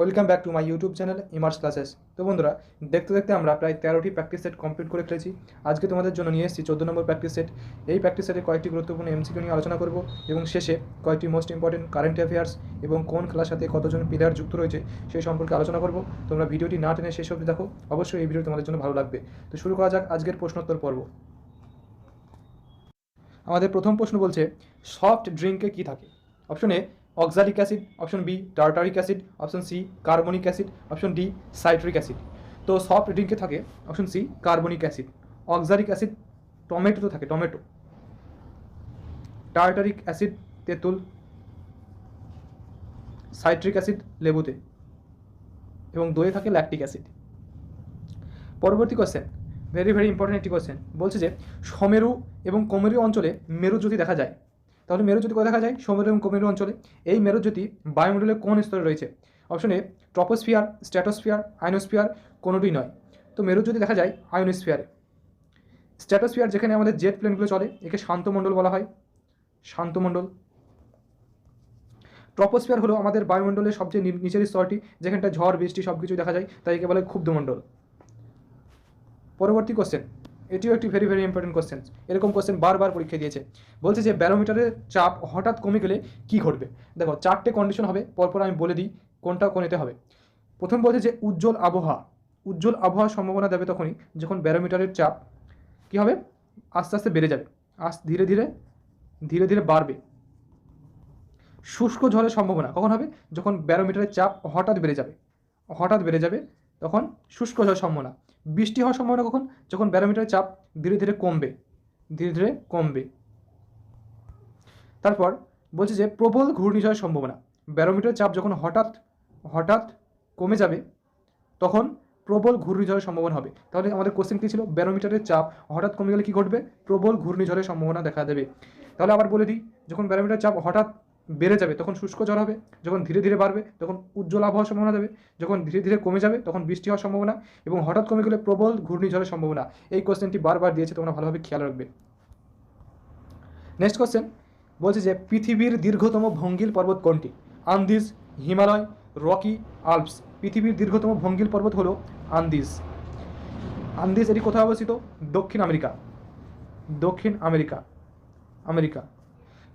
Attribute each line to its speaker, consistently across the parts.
Speaker 1: Welcome back to my YouTube channel immerse classes. তো বন্ধুরা, দেখতে দেখতে আমরা প্রায় 13টি প্র্যাকটিস সেট কমপ্লিট করে ফেলেছি। আজকে তোমাদের জন্য নিয়ে এসেছি 14 নম্বর প্র্যাকটিস সেট। এই প্র্যাকটিস সেটে কয়েকটি গুরুত্বপূর্ণ এমসিকিউ নিয়ে আলোচনা করব এবং শেষে কয়েকটি মোস্ট ইম্পর্টেন্ট কারেন্ট অ্যাফেয়ার্স এবং কোন খেলার সাথে কতজন প্লেয়ার যুক্ত রয়েছে সেই সম্পর্কে আলোচনা করব। তোমরা ভিডিওটি না টেনে শেষ অবধি দেখো, অবশ্যই এই ভিডিও তোমাদের জন্য ভালো লাগবে। তো শুরু করা যাক আজকের প্রশ্নোত্তর পর্ব। আমাদের প্রথম প্রশ্ন বলছে, সফট ড্রিঙ্কে কী থাকে? Option A oxalic acid, option B tartaric acid, option C carbonic acid, option D citric acid. তো সফট ড্রিঙ্কে থাকে option C carbonic acid. Oxalic acid টমেটোতে থাকে, টমেটো। টার্টারিক অ্যাসিড তেঁতুল। সাইট্রিক অ্যাসিড লেবুতে এবং দইয়ে থাকে ল্যাকটিক অ্যাসিড। পরবর্তী কোয়েশ্চেন, ভেরি ভেরি ইম্পর্টেন্ট একটি কোয়েশ্চেন। বলছে যে সমেরু এবং কোমেরু অঞ্চলে মেরুজ্যোতি দেখা যায়। তাহলে মেরুজ্যোতি কোথায় দেখা যায়? সমেরু এবং কোমেরু অঞ্চলে। এই মেরুজ্যোতি বায়ুমণ্ডলের কোন স্তরে রয়েছে? Option A troposphere, stratosphere, ionosphere, কোনোটিই নয়। তো মেরুজ্যোতি দেখা যায় আয়নোস্ফিয়ারে। স্ট্র্যাটোস্ফিয়ার যেখানে আমাদের জেট প্লেনগুলো চলে, একে শান্তমণ্ডল বলা হয়, শান্তমণ্ডল। ট্রপোস্ফিয়ার হলো আমাদের বায়ুমণ্ডলের সবচেয়ে নিচের স্তরটি, যেখানটা ঝড় বৃষ্টি সব কিছু দেখা যায়, তাই একে বলে ক্ষুব্ধমণ্ডল। পরবর্তী কোশ্চেন, এটিও একটি ভেরি ভেরি ইম্পর্টেন্ট কোশ্চেন। এরকম কোশ্চেন বারবার পরীক্ষা দিয়েছে। বলছে যে ব্যারোমিটারের চাপ হঠাৎ কমে গেলে কী ঘটবে? দেখো, 4টে কন্ডিশন হবে, পরপর আমি বলে দিই কোনটা কোনেতে হবে। প্রথম বলছে যে উজ্জ্বল আবহাওয়া। উজ্জ্বল আবহাওয়ার সম্ভাবনা দেবে তখনই যখন ব্যারোমিটারের চাপ কী হবে? আস্তে আস্তে বেড়ে যাবে, ধীরে ধীরে ধীরে ধীরে বাড়বে। শুষ্ক ঝড়ের সম্ভাবনা কখন হবে? যখন ব্যারোমিটারের চাপ হঠাৎ বেড়ে যাবে, হঠাৎ বেড়ে যাবে, তখন শুষ্ক ঝড়ের সম্ভাবনা। বৃষ্টি হওয়ার সম্ভাবনা কখন? যখন ব্যারোমিটারের চাপ ধীরে ধীরে কমবে, ধীরে ধীরে কমবে। তারপর বলছে যে প্রবল ঘূর্ণিঝড়ের সম্ভাবনা। ব্যারোমিটারের চাপ যখন হঠাৎ হঠাৎ কমে যাবে, তখন প্রবল ঘূর্ণিঝড়ের সম্ভাবনা হবে। তাহলে আমাদের কোশ্চেন কী ছিল? ব্যারোমিটারের চাপ হঠাৎ কমে গেলে কী ঘটবে? প্রবল ঘূর্ণিঝড়ের সম্ভাবনা দেখা দেবে। তাহলে আবার বলে দিই, যখন ব্যারোমিটারের চাপ হঠাৎ বেড়ে যাবে তখন শুষ্ক ঝড় হবে, যখন ধীরে ধীরে বাড়বে তখন উজ্জ্বল আবহাওয়ার সম্ভাবনা দেবে, যখন ধীরে ধীরে কমে যাবে তখন বৃষ্টি হওয়ার সম্ভাবনা, এবং হঠাৎ কমে গেলে প্রবল ঘূর্ণিঝড়ের সম্ভাবনা। এই কোশ্চেনটি বারবার দিয়েছে, তোমরা ভালোভাবে খেয়াল রাখবে। নেক্সট কোশ্চেন বলছে যে পৃথিবীর দীর্ঘতম ভঙ্গিল পর্বত কোনটি? Andes, Himalaya, Rocky, Alps. পৃথিবীর দীর্ঘতম ভঙ্গিল পর্বত হলো আন্দিজ। আন্দিজ এটি কোথায় অবস্থিত? দক্ষিণ আমেরিকা, দক্ষিণ আমেরিকা, আমেরিকা।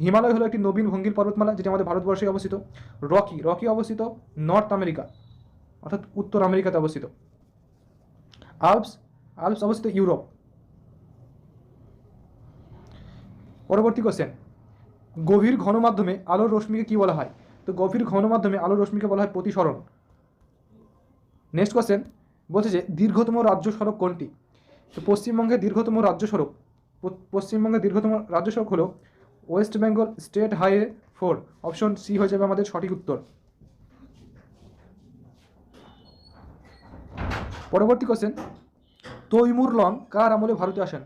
Speaker 1: হিমালয় হলো একটি নবীন ভঙ্গিল পর্বতমালা, যেটি আমাদের ভারতবর্ষে অবস্থিত। রকি, রকি অবস্থিত নর্থ আমেরিকা, অর্থাৎ উত্তর আমেরিকাতে অবস্থিত। আল্পস, আল্পস অবস্থিত ইউরোপ। পরবর্তী কোশ্চেন, গভীর ঘন মাধ্যমে আলোর রশ্মিকে কী বলা হয়? তো গভীর ঘন মাধ্যমে আলোর রশ্মিকে বলা হয় প্রতিসরণ। নেক্সট কোশ্চেন বলছে যে দীর্ঘতম রাজ্য সড়ক কোনটি? তো পশ্চিমবঙ্গের দীর্ঘতম রাজ্য সড়ক, পশ্চিমবঙ্গের দীর্ঘতম রাজ্য সড়ক হলো West Bengal state highway 4। Option C হয়ে যাবে আমাদের সঠিক উত্তর। পরবর্তী কোশ্চেন, তৈমুর লং কার আমলে ভারতে আসেন?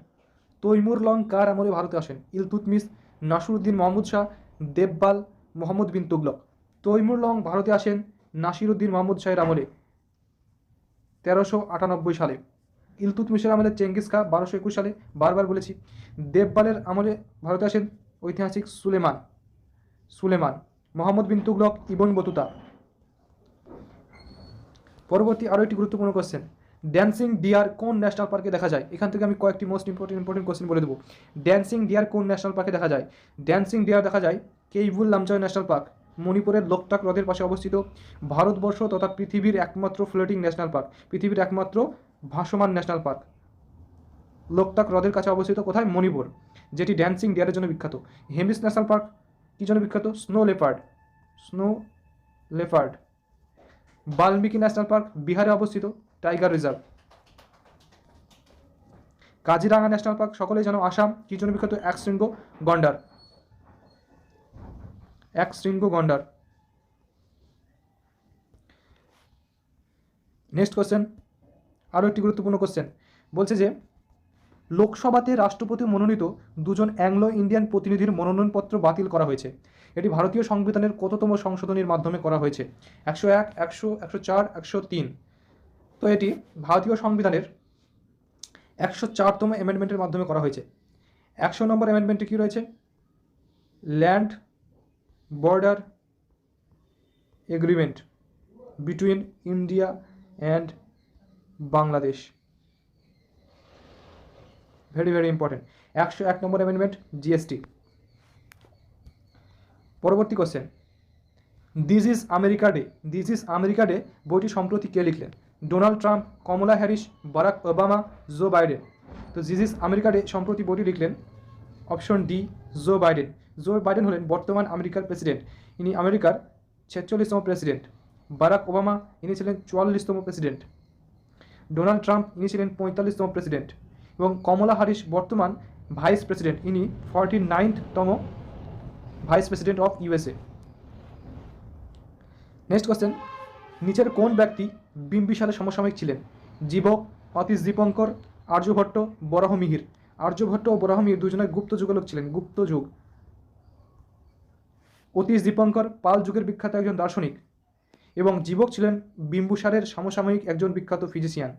Speaker 1: তৈমুর লং কার আমলে ভারতে আসেন? ইলতুৎমিশ, নাসিরুদ্দিন মাহমুদ শাহ, দেবপাল, মোহাম্মদ বিন তুগলক। তৈমুর লং ভারতে আসেন নাসিরুদ্দিন মাহমুদ শাহের আমলে 1398 সালে। ইলতুৎমিশের আমলে চেঙ্গিস খা 1221 সালে, বারবার বলেছি। দেবপালের আমলে ভারতে আসেন ঐতিহাসিক সুলেমান, সুলেমান। Mohammad bin Tughlaq Ibn Battuta. পরবর্তী আরও একটি গুরুত্বপূর্ণ কোশ্চেন, ড্যান্সিং ডিয়ার কোন ন্যাশনাল পার্কে দেখা যায়? এখান থেকে আমি কয়েকটি মোস্ট ইম্পর্টেন্ট কোশ্চেন বলে দেবো। ড্যান্সিং ডিয়ার কোন ন্যাশনাল পার্কে দেখা যায়? ড্যান্সিং ডিয়ার দেখা যায় কেইবুল লামজাও ন্যাশনাল পার্ক, মণিপুরের লোকটাক হ্রদের পাশে অবস্থিত। ভারতবর্ষ তথা পৃথিবীর একমাত্র ফ্লোটিং ন্যাশনাল পার্ক, পৃথিবীর একমাত্র ভাসমান ন্যাশনাল পার্ক, লোকটাক হ্রদের কাছে অবস্থিত। কোথায়? মণিপুর, যেটি ড্যান্সিং ডিয়ারের জন্য বিখ্যাত। হেমিস ন্যাশনাল পার্ক কী জন্য বিখ্যাত? Snow leopard, snow leopard. Valmiki national park বিহারে অবস্থিত, tiger reserve. Kaziranga national park সকলেই জানো আসাম, কী জন্য বিখ্যাত? একশৃঙ্গ গন্ডার, একশৃঙ্গ গন্ডার। নেক্সট কোশ্চেন, আরও একটি গুরুত্বপূর্ণ কোশ্চেন বলছে যে লোকসভাতে রাষ্ট্রপতি মনোনীত দুজন অ্যাংলো ইন্ডিয়ান প্রতিনিধির মনোনয়নপত্র বাতিল করা হয়েছে। এটি ভারতীয় সংবিধানের কততম সংশোধনীর মাধ্যমে করা হয়েছে? 101, 100, 104, 103। তো এটি ভারতীয় সংবিধানের 104তম অ্যামেন্ডমেন্টের মাধ্যমে করা হয়েছে। 100 নম্বর অ্যামেন্ডমেন্টে কী রয়েছে? Land border agreement, between India and Bangladesh. Very very important. 101 নম্বর অ্যামেন্ডমেন্ট জিএসটি। পরবর্তী question, this is America day. This is America day বইটি সম্প্রতি কে লিখলেন? Donald Trump, Kamala Harris, Barack Obama, Joe Biden. তো দিস ইজ আমেরিকা ডে সম্প্রতি বইটি লিখলেন option D, Joe Biden. Joe Biden হলেন বর্তমান আমেরিকার প্রেসিডেন্ট, ইনি আমেরিকার 46তম প্রেসিডেন্ট। বারাক ওবামা ইনি ছিলেন 44তম প্রেসিডেন্ট। ডোনাল্ড ট্রাম্প ইনি ছিলেন 45তম প্রেসিডেন্ট এবং কমলা হ্যারিস বর্তমান ভাইস প্রেসিডেন্ট, ইনি 49তম vice president of USA. Next question, নিচের কোন ব্যক্তি বিম্বিসারের সমসাময়িক ছিলেন? জীবক, অতীশ দীপঙ্কর, আর্যভট্ট, বরাহমিহির। আর্যভট্ট ও বরাহমিহির দুজনের গুপ্ত যুগের লোক ছিলেন, গুপ্ত যুগ। অতীশ দীপঙ্কর পাল যুগের বিখ্যাত একজন দার্শনিক এবং জীবক ছিলেন বিম্বিসারের সমসাময়িক একজন বিখ্যাত ফিজিশিয়ান।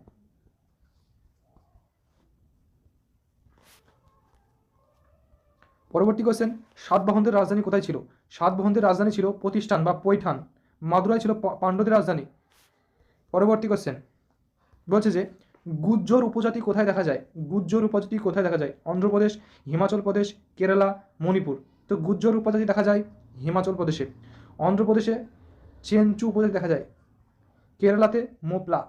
Speaker 1: পরবর্তী কোশ্চেন, সাতবাহনদের রাজধানী কোথায় ছিল? সাতবাহনদের রাজধানী ছিল প্রতিষ্ঠান বা পৈঠান। মাদুরাই ছিল পাণ্ড্যদের রাজধানী। পরবর্তী কোশ্চেন বলছে যে গুজ্জর উপজাতি কোথায় দেখা যায়? গুজ্জর উপজাতি কোথায় দেখা যায়? অন্ধ্রপ্রদেশ, হিমাচল প্রদেশ, কেরালা, মণিপুর। তো গুজ্জর উপজাতি দেখা যায় হিমাচল প্রদেশে। অন্ধ্রপ্রদেশে চেঞ্চু উপজাতি দেখা যায়। কেরালাতে মোপলা।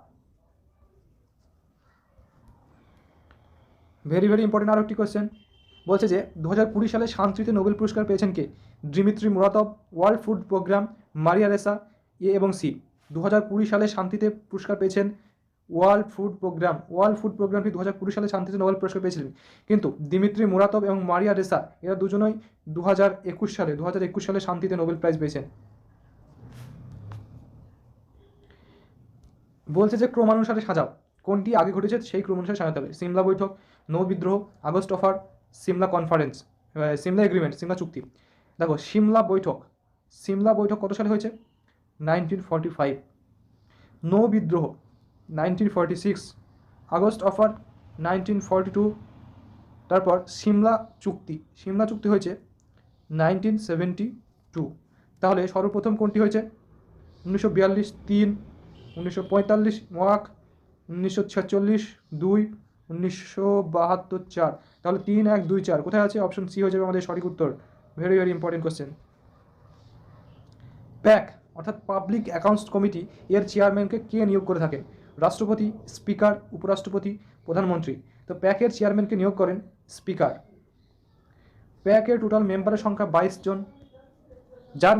Speaker 1: ভেরি ভেরি ইম্পর্টেন্ট আরও একটি কোয়েশ্চেন বলছে যে 2020 সালে শান্তিতে নোবেল পুরস্কার পেয়েছেন কে? Dmitry Muratov, World Food Programme, Maria Ressa. A এবং সি। 2020 সালে শান্তিতে পুরস্কার পেয়েছেন World Food Programme. World Food প্রোগ্রামটি 2020 সালে শান্তিতে নোবেল পুরস্কার পেয়েছিলেন, কিন্তু দিমিত্রি মুরাতভ এবং মারিয়া রেসা এরা দুজনই 2021 সালে শান্তিতে নোবেল প্রাইজ পেয়েছেন। বলছে যে ক্রমানুসারে সাজাও, কোনটি আগে ঘটেছে সেই ক্রমানুসারে সাজাতে হবে। সিমলা বৈঠক, নৌ বিদ্রোহ, August offer, Shimla conference, Shimla agreement, Shimla চুক্তি। দেখো সিমলা বৈঠক কত সালে হয়েছে? 1945। নৌ বিদ্রোহ 1946, আগস্ট অফার 1942, তারপর সিমলা চুক্তি হয়েছে 1972। তাহলে সর্বপ্রথম কোনটি হয়েছে? 1942 3, 1945 1, 1946 2, 1972 4। তাহলে 3 1 2 4 কোথায় আছে? অপশন সি হয়ে যাবে আমাদের সঠিক উত্তর। Very very important question. Pack অর্থাৎ পাবলিক অ্যাকাউন্টস কমিটি এর চেয়ারম্যানকে কে নিয়োগ করে থাকেন? রাষ্ট্রপতি, স্পিকার, উপরাষ্ট্রপতি, প্রধানমন্ত্রী। তো প্যাকের চেয়ারম্যানকে নিয়োগ করেন স্পিকার। প্যাকের টোটাল মেম্বারের সংখ্যা 22 জন, যার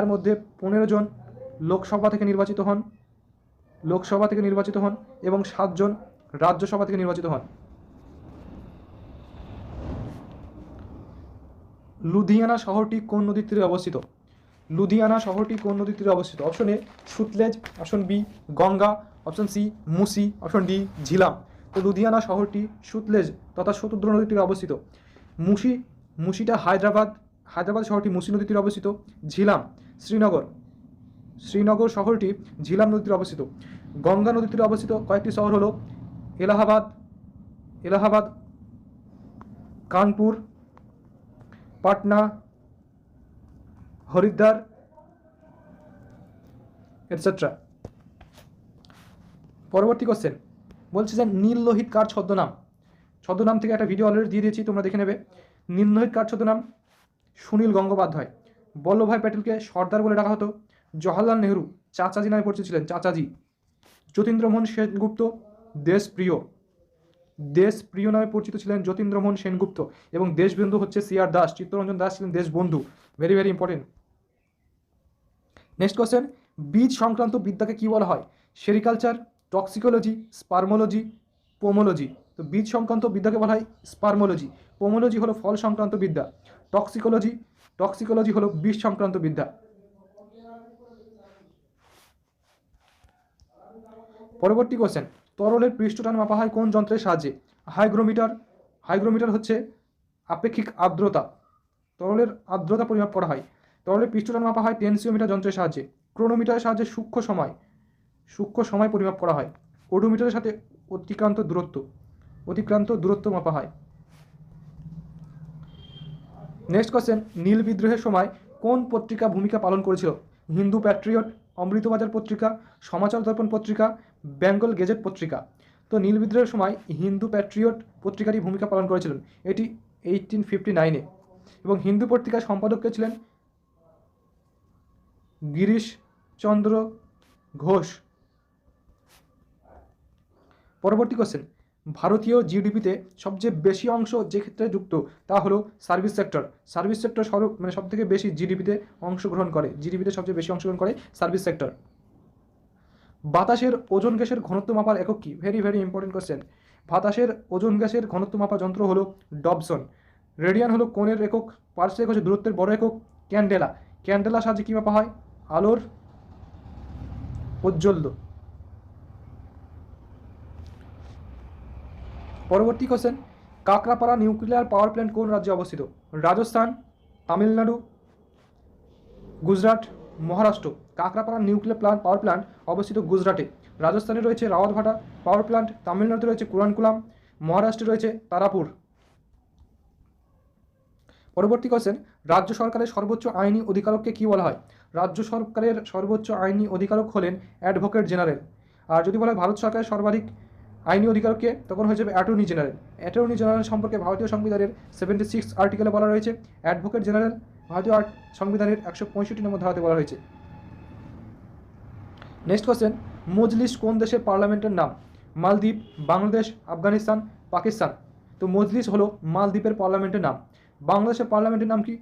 Speaker 1: মধ্যে 15 জন লোকসভা থেকে নির্বাচিত হন এবং 7 জন রাজ্যসভা থেকে নির্বাচিত হন। লুধিয়ানা শহরটি কোন নদীর তীরে অবস্থিত? Option A Sutlej, option B Ganga, option C Musi, option D Jhelum. তো লুধিয়ানা শহরটি সুতলেজ তথা শতদ্র নদীর তীরে অবস্থিত। মুসিটা হায়দ্রাবাদ শহরটি মুসি নদীর তীরে অবস্থিত। ঝিলাম শ্রীনগর শহরটি ঝিলাম নদীর তীরে অবস্থিত। গঙ্গা নদীর তীরে অবস্থিত কয়েকটি শহর হলো এলাহাবাদ, কানপুর, পাটনা, হরিদ্বার, এটসেট্রা। পরবর্তী কোশ্চেন বলছে যে নীল লোহিত কার ছদ্মনাম থেকে একটা ভিডিও অলরেডি দিয়ে দিয়েছি, তোমরা দেখে নেবে। নীল লোহিত কার ছদ্মনাম? সুনীল গঙ্গোপাধ্যায়। বল্লভভাই প্যাটেলকে সর্দার বলে ডাকা হতো। জওহরলাল নেহরু চাচাজি নামে পরিচিত ছিলেন, চাচাজি। যতীন্দ্রমোহন সেনগুপ্ত দেশপ্রিয় নামে পরিচিত ছিলেন যতীন্দ্রমোহন সেনগুপ্ত। এবং দেশবন্ধু হচ্ছে CR দাস, চিত্তরঞ্জন দাস ছিলেন Deshbandhu. Very very important. Next question, বীজ সংক্রান্ত বিদ্যাকে কি বলা হয়? Sericulture, toxicology, spermology, pomology. তো বীজ সংক্রান্ত বিদ্যাকে বলা হয় স্পার্মোলজি। পোমোলজি হলো ফল সংক্রান্ত বিদ্যা। টক্সিকোলজি হলো বীজ সংক্রান্ত বিদ্যা। পরবর্তী কোশ্চেন, তরলের পৃষ্ঠটান মাপা হয় কোন যন্ত্রের সাহায্যে? হাইগ্রোমিটার হচ্ছে আপেক্ষিক আর্দ্রতা, তরলের আর্দ্রতা পরিমাপ করা হয়। তরলের পৃষ্ঠটান মাপা হয় টেনসিওমিটার যন্ত্রের সাহায্যে। ক্রোনোমিটারের সাহায্যে সূক্ষ্ম সময় পরিমাপ করা হয়। ওডোমিটারের সাথে অতিক্রান্ত দূরত্ব মাপা হয়। নেক্সট কোশ্চেন, নীল বিদ্রোহের সময় কোন পত্রিকা ভূমিকা পালন করেছিল? হিন্দু প্যাট্রিয়ট, অমৃতবাজার পত্রিকা, সমাচার দর্পণ পত্রিকা, বেঙ্গল গেজেট পত্রিকা। তো নীল বিদ্রোহের সময় হিন্দু প্যাট্রিয়ট পত্রিকাটি ভূমিকা পালন করেছিলেন, এটি 1859-এ। এবং হিন্দু পত্রিকার সম্পাদক কে ছিলেন? গিরিশচন্দ্র ঘোষ। পরবর্তী কোশ্চেন, ভারতীয় জিডিপিতে সবচেয়ে বেশি অংশ যে ক্ষেত্রে যুক্ত তা হলো সার্ভিস সেক্টর। সার্ভিস সেক্টর সব থেকে বেশি জিডিপিতে অংশগ্রহণ করে, জিডিপিতে সবচেয়ে বেশি অংশগ্রহণ করে সার্ভিস সেক্টর। বাতাসের ওজোন গ্যাসের ঘনত্ব মাপার একক কি? Very very important question. বাতাসের ওজোন গ্যাসের ঘনত্ব মাপার যন্ত্র হলো ডবসন। রেডিয়ান হলো কোণের একক, পারসেক হচ্ছে দূরত্বের বড় একক, ক্যান্ডেলা, ক্যান্ডেলার সাহায্যে কী মাপা হয়? আলোর ঔজ্জ্বল্য। পরবর্তী question, Kakrapar nuclear power plant কোন রাজ্যে অবস্থিত? Rajasthan, Tamil Nadu, Gujarat, Maharashtra. Kakrapar nuclear power plant অবস্থিত গুজরাটে। রাজস্থানে রয়েছে রাওয়ালভাটা পাওয়ার প্ল্যান্ট, তামিলনাড়ুতে রয়েছে কুরানকুলাম, মহারাষ্ট্রে রয়েছে তারাপুর। পরবর্তী কোশ্চেন, রাজ্য সরকারের সর্বোচ্চ আইনি অধিকারককে কী বলা হয়? রাজ্য সরকারের সর্বোচ্চ আইনি অধিকারক হলেন অ্যাডভোকেট জেনারেল। আর যদি বলা হয় ভারত সরকারের সর্বাধিক আইনি অধিকারককে, তখন হয়ে যাবে অ্যাটর্নি জেনারেল। অ্যাটর্নি জেনারেল সম্পর্কে ভারতীয় সংবিধানের 76 আর্টিকেলে বলা রয়েছে। অ্যাডভোকেট জেনারেল ভারতীয় সংবিধানের 165 নম্বর ধারাতে বলা হয়েছে। নেক্সট কোশ্চেন, মজলিস কোন দেশের পার্লামেন্টের নাম? মালদ্বীপ, বাংলাদেশ, আফগানিস্তান, পাকিস্তান। তো মজলিস হলো মালদ্বীপের পার্লামেন্টের নাম। বাংলাদেশের পার্লামেন্টের নাম কি?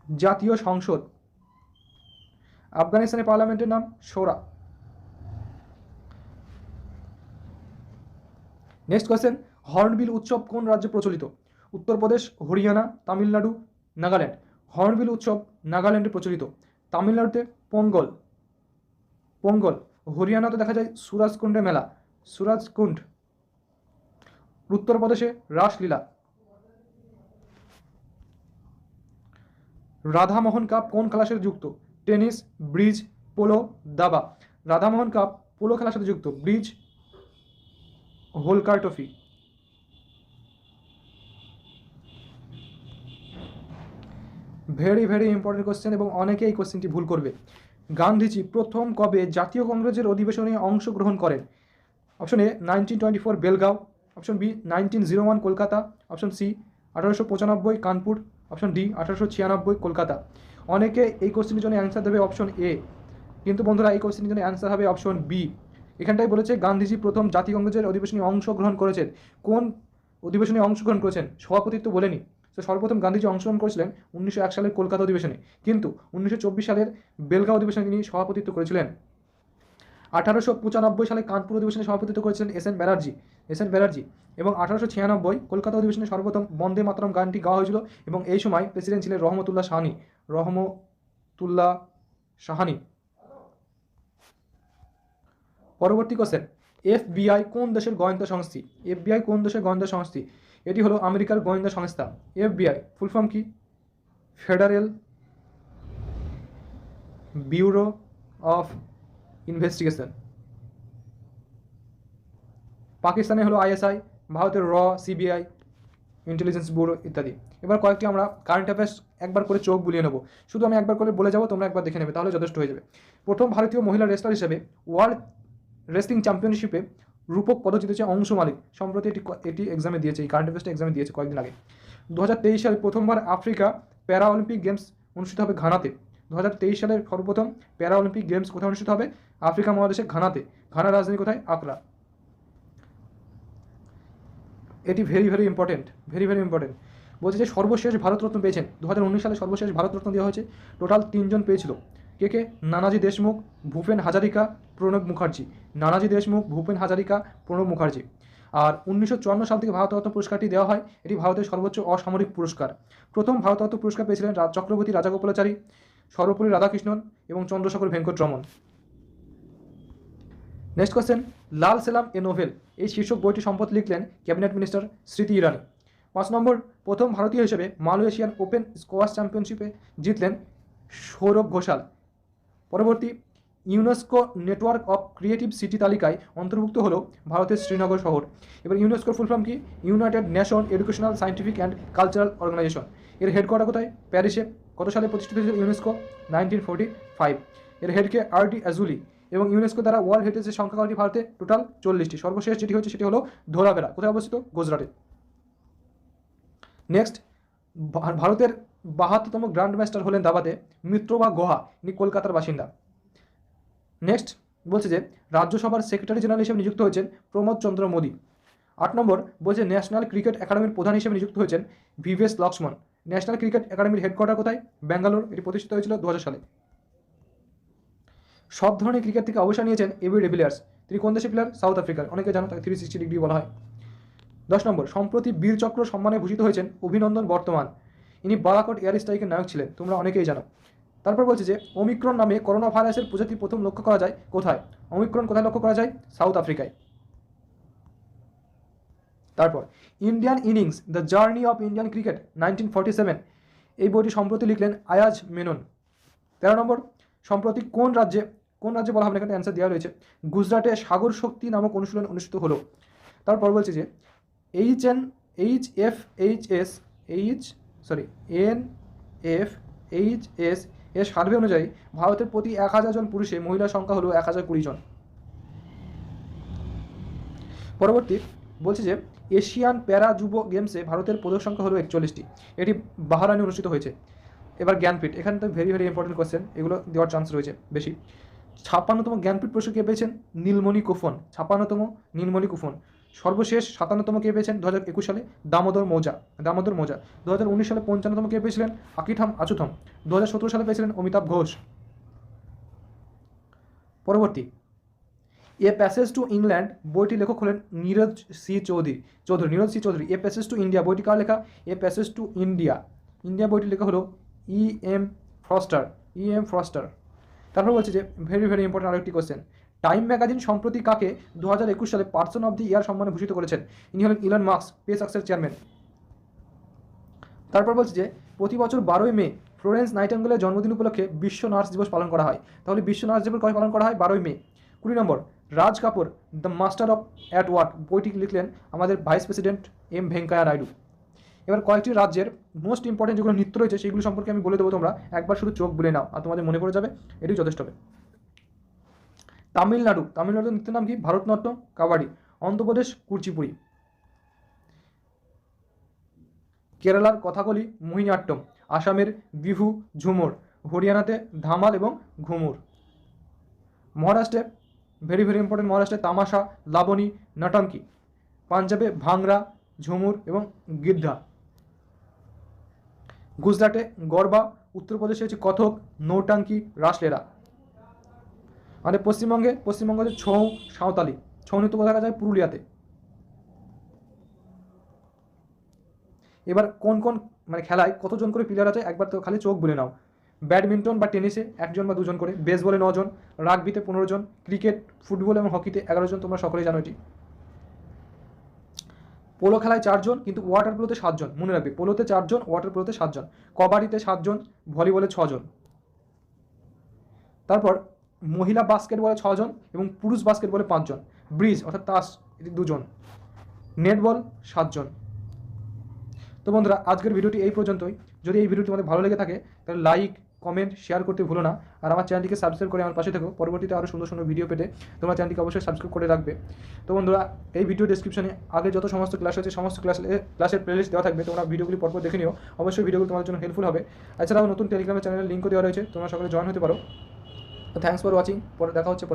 Speaker 1: জাতীয় সংসদ। আফগানিস্তানের পার্লামেন্টের নাম শোরা। নেক্সট কোয়েশ্চেন, হর্নবিল উৎসব কোন রাজ্যে প্রচলিত? উত্তরপ্রদেশ, হরিয়ানা, তামিলনাড়ু, নাগাল্যান্ড। হর্নবিল উৎসব নাগাল্যান্ডে প্রচলিত। তামিলনাড়ুতে পোঙ্গল। পোঙ্গল। হরিয়ানাতে দেখা যায় সুরাজকুণ্ডে মেলা, সুরাজকুণ্ড। উত্তরপ্রদেশে রাসলীলা। রাধামোহন কাপ কোন খেলার সাথে যুক্ত? টেনিস, ব্রিজ, পোলো, দাবা। রাধামোহন কাপ পোলো খেলার সাথে যুক্ত, bridge, Holkar trophy. Very very important question এবং অনেকে এই কোশ্চেনটি ভুল করবে। গান্ধীজি প্রথম কবে জাতীয় কংগ্রেসের অধিবেশনে অংশগ্রহণ করেন? Option A 1924 Belgaum, option B 1901 Kolkata, option C 1895 Kanpur, option D 1896 Kolkata. অনেকে এই কোশ্চেনের জন্য অ্যান্সার দেবে অপশন এ, কিন্তু বন্ধুরা এই কোশ্চেনের জন্য অ্যান্সার হবে অপশন বি। এখানটাই বলেছে গান্ধীজি প্রথম জাতীয় কংগ্রেসের অধিবেশনে অংশগ্রহণ করেছেন। কোন অধিবেশনে অংশগ্রহণ করেছেন? সভাপতিত্ব বলেনি। তো সর্বপ্রথম গান্ধীজি অংশগ্রহণ করেছিলেন 1901 সালের কলকাতা অধিবেশনে, কিন্তু 1924 সালের বেলগাঁও অধিবেশনে তিনি সভাপতিত্ব করেছিলেন। 1895 সালে কানপুর অধিবেশনে সভাপতিত্ব করেছিলেন এস এন ব্যানার্জি। এবং 1896 কলকাতা অধিবেশনে সর্বপ্রথম বন্দে মাতরম গানটি গাওয়া হয়েছিল, এবং এই সময় প্রেসিডেন্ট ছিলেন রহমতুল্লাহ সাহানি। পরবর্তী কোশ্চেন, এফবিআই কোন দেশের গোয়েন্দা সংস্থা? এফবিআই কোন দেশের গোয়েন্দা সংস্থা? এটি হলো আমেরিকার গোয়েন্দা সংস্থা। এফবিআই ফুল ফর্ম কি? Federal bureau of investigation. পাকিস্তানে হলো আইএসআই, ভারতের র, সিবিআই, ইন্টেলিজেন্স ব্যুরো ইত্যাদি। এবার কয়েকটি আমরা কারেন্ট অ্যাফেয়ার্স একবার করে চোখ বুলিয়ে নেব। শুধু আমি একবার করে বলে যাবো, তোমরা একবার দেখে নেবে, তাহলে যথেষ্ট হয়ে যাবে। প্রথম ভারতীয় মহিলা রেসলার হিসেবে ওয়ার্ল্ড রেসলিং চ্যাম্পিয়নশিপে রূপক পদক জিতেছে অংশু মালিক। সম্প্রতি এটি এক্সামে দিয়েছে, এই কারেন্ট অ্যাফেয়ার্সটা এক্সামে দিয়েছে কয়েকদিন আগে। 2023 সালে প্রথমবার আফ্রিকা প্যারা অলিম্পিক গেমস অনুষ্ঠিত হবে ঘানাতে। 2023 সালের সর্বপ্রথম প্যারা অলিম্পিক গেমস কোথায় অনুষ্ঠিত হবে? আফ্রিকা মহাদেশে ঘানাতে। ঘানার রাজধানী কোথায়? আকরা। এটি ভেরি ভেরি ইম্পর্টেন্ট। বলছে যে সর্বশেষ ভারতরত্ন পেয়েছেন 2019 সালে সর্বশেষ ভারতরত্ন দেওয়া হয়েছে। টোটাল 3 জন পেয়েছিল। কে? নানাজি দেশমুখ, ভূপেন হাজারিকা, প্রণব মুখার্জি। নানাজি দেশমুখ, ভূপেন হাজারিকা, প্রণব মুখার্জি। আর 1954 সাল থেকে ভারতরত্ন পুরস্কারটি দেওয়া হয়। এটি ভারতের সর্বোচ্চ অসামরিক পুরস্কার। প্রথম ভারতরত্ন পুরস্কার পেয়েছিলেন চক্রবর্তী রাজাগোপালাচারী, সর্বপল্লী রাধাকৃষ্ণন এবং চন্দ্রশেখর ভেঙ্কটরমন। নেক্সট কোশ্চেন, লাল সেলাম এ নোভেল এই শীর্ষক বইটি সম্পদ লিখলেন ক্যাবিনেট মিনিস্টার স্মৃতি ইরানি। 5 নম্বর, প্রথম ভারতীয় হিসেবে মালয়েশিয়ান ওপেন স্কোয়াশ চ্যাম্পিয়নশিপে জিতলেন সৌরভ ঘোষাল। পরবর্তী, UNESCO network of creative city তালিকায় অন্তর্ভুক্ত হলো ভারতের শ্রীনগর শহর। এবার ইউনেস্কোর ফুল ফর্ম কি? United Nation Educational Scientific and Cultural Organisation. এর হেডকোয়ার্টার কোথায়? প্যারিসে। কত সালে প্রতিষ্ঠিত হয়েছিল ইউনেস্কো? 1945। এর হেডকে আর.ডি. অ্যাজুলি এবং ইউনেস্কো দ্বারা ওয়ার্ল্ড হেরিটেজের সংখ্যা কয়টি ভারতে? টোটাল 40টি। সর্বশেষ যেটি হচ্ছে সেটি হলো ধোলাভেরা। কোথায় অবস্থিত? গুজরাটে। নেক্সট, ভারতের 72তম গ্র্যান্ড মাস্টার হলেন দাবাতে মিত্রবা গুহা, ইনি কলকাতার বাসিন্দা। নেক্সট বলছে যে রাজ্যসভার সেক্রেটারি জেনারেল হিসেবে নিযুক্ত হয়েছেন প্রমোদ চন্দ্র মোদী। 8 নম্বর বলছে ন্যাশনাল ক্রিকেট একাডেমির প্রধান হিসেবে নিযুক্ত হয়েছেন ভিভিএস লক্ষ্মণ। ন্যাশনাল ক্রিকেট একাডেমির হেডকোয়ার্টার কোথায়? ব্যাঙ্গালোর। এটি প্রতিষ্ঠিত হয়েছিল 2000 সালে। সব ধরনের ক্রিকেট থেকে অবসর নিয়েছেন এবি ডিভিলিয়ার্স। তিনি কোন দেশের প্লেয়ার? সাউথ আফ্রিকার। অনেকে জানো তাকে 360 ডিগ্রি বলা হয়। 10 নম্বর সম্প্রতি বীরচক্র সম্মানে ভূষিত হয়েছেন অভিনন্দন বর্তমান। ইনি বালাকোট এয়ার স্ট্রাইকের নায়ক ছিলেন, তোমরা অনেকেই জানো। তারপর বলছে যে ওমিক্রন নামে করোনা ভাইরাসের প্রজাতি প্রথম লক্ষ্য করা যায় কোথায়? ওমিক্রন কোথায় লক্ষ্য করা যায়? সাউথ আফ্রিকায়। তারপর Indian innings the journey of Indian cricket 1947, এই বইটি সম্প্রতি লিখলেন আয়াজ মেনন। 13 নম্বর সম্প্রতি কোন রাজ্যে বলা হবে, এখানে অ্যান্সার দেওয়া রয়েছে। গুজরাটে সাগর শক্তি নামক অনুশীলন অনুষ্ঠিত হলো। তারপর বলছে যে NFHS এর সার্ভে অনুযায়ী ভারতের প্রতি 1000 জন পুরুষে মহিলার সংখ্যা হলো 1020 জন। পরবর্তী বলছে যে এশিয়ান প্যারা যুব গেমসে ভারতের পদক সংখ্যা হলো 41টি। এটি বাহরাইনে অনুষ্ঠিত হয়েছে। এবার জ্ঞানপীঠ, এখানে তো ভেরি ইম্পর্টেন্ট কোয়েশ্চেন, এগুলো দেওয়ার চান্স রয়েছে বেশি। 56তম জ্ঞানপীঠ পুরস্কার কে পেয়েছেন? নীলমণি কুফন। 56তম নীলমণি কুফন। সর্বশেষ 57তম কে পেয়েছেন 2021 সালে? দামোদর মৌজা। 2019 সালে 55তম কে পেয়েছিলেন? আকিঠাম আচুথম। 2017 সালে পেয়েছিলেন অমিতাভ ঘোষ। পরবর্তী এ প্যাসেজ টু ইংল্যান্ড বইটির লেখক হলেন Nirad C Chaudhuri. A passage to India বইটি কার লেখা? এ প্যাসেজ টু ইন্ডিয়া বইটির লেখা হলো E.M. ফ্রস্টার। তারপর বলছে যে ভেরি ইম্পর্টেন্ট আরেকটি কোয়েশ্চেন, টাইম ম্যাগাজিন সম্প্রতি কাকে 2021 সালে পার্সন অফ দি ইয়ার সম্মানে ভূষিত করেছেন? ইনি হলেন ইলন মাস্ক, স্পেসএক্সের চেয়ারম্যান। তারপর বলছে যে প্রতি বছর 12ই মে ফ্লোরেন্স নাইটিঙ্গেলের জন্মদিন উপলক্ষে বিশ্ব নার্স দিবস পালন করা হয়। তাহলে বিশ্ব নার্স দিবস কবে পালন করা হয়? 12ই মে। 20 নম্বর Raj Kapoor the master of at work বইটি লিখলেন আমাদের vice president M Venkaiah Naidu. এবার কয়েকটি রাজ্যের মোস্ট ইম্পর্টেন্ট যেগুলো নৃত্য রয়েছে সেগুলো সম্পর্কে আমি বলে দেবো, তোমরা একবার শুধু চোখ বুলে নাও আর তোমাদের মনে পড়ে যাবে, এটি যথেষ্ট হবে। তামিলনাড়ুর নৃত্যের নাম কি? ভারতনাট্যম, কাবাডি। অন্ধ্রপ্রদেশ কুচিপুড়ি। কেরালার কথাকলি মোহিনীআট্টম। আসামের বিহু ঝুমুর। হরিয়ানাতে ধামাল এবং ঘুমুর। মহারাষ্ট্রে ভেরি ইম্পর্টেন্ট, মহারাষ্ট্রে তামাশা, লাবণী, নটঙ্কি। পাঞ্জাবে ভাংরা, ঝুমুর এবং গিদ্ধা। গুজরাটে গরবা। উত্তরপ্রদেশে হচ্ছে কথক, নৌটাঙ্কি, রাসলীলা। আমাদের পশ্চিমবঙ্গে হচ্ছে ছৌ, সাঁওতালি। ছৌ নৃত্য দেখা যায় পুরুলিয়াতে। এবার কোন খেলায় কতজন করে প্লেয়ার আছে একবার তো খালি চোখ বুলে নাও। ব্যাডমিন্টন বা টেনিসে 1 জন বা 2 জন করে, বেসবলে 9 জন, রাগবিতে 15 জন, ক্রিকেট, ফুটবল এবং হকিতে 11 জন, তোমরা সকলেই জানো এটি। পোলো খেলায় 4 জন, কিন্তু ওয়াটার পোলোতে 7 জন, মনে রাখবে পোলোতে 4 জন, ওয়াটার পোলোতে 7 জন। কবাডিতে 7 জন, ভলিবলে 6 জন। তারপর মহিলা বাস্কেটবলে 6 জন এবং পুরুষ বাস্কেটবলে 5 জন। ব্রিজ অর্থাৎ তাস, এটি 2 জন। নেটবল 7 জন। তো বন্ধুরা আজকের ভিডিওটি এই পর্যন্তই। যদি এই ভিডিওটি তোমাদের ভালো লেগে থাকে তাহলে লাইক, কমেন্ট, শেয়ার করতে ভুলো না। আর আমার চ্যানেলটিকে সাবস্ক্রাইব করে আমার পাশে থেকো। পরবর্তীতে আরও সুন্দর ভিডিও পেতে তোমার চ্যানেলটিকে অবশ্যই সাবস্ক্রাইব করে রাখবে। তো বন্ধুরা এই ভিডিও ডেসক্রিপশনে আগে যত সমস্ত ক্লাস হয়েছে সমস্ত ক্লাসের প্লেলিস্ট দেওয়া থাকবে, তোমরা ভিডিওগুলি পরপর দেখে নিও। অবশ্যই ভিডিওগুলো তোমাদের জন্য হেল্পফুল হবে। এছাড়াও নতুন টেলিগ্রামের চ্যানেলের লিঙ্কও দেওয়া রয়েছে, তোমরা সকলে জয়েন হতে পারো। তো থ্যাঙ্কস ফর ওয়াচিং। পরে দেখা হচ্ছে পরে।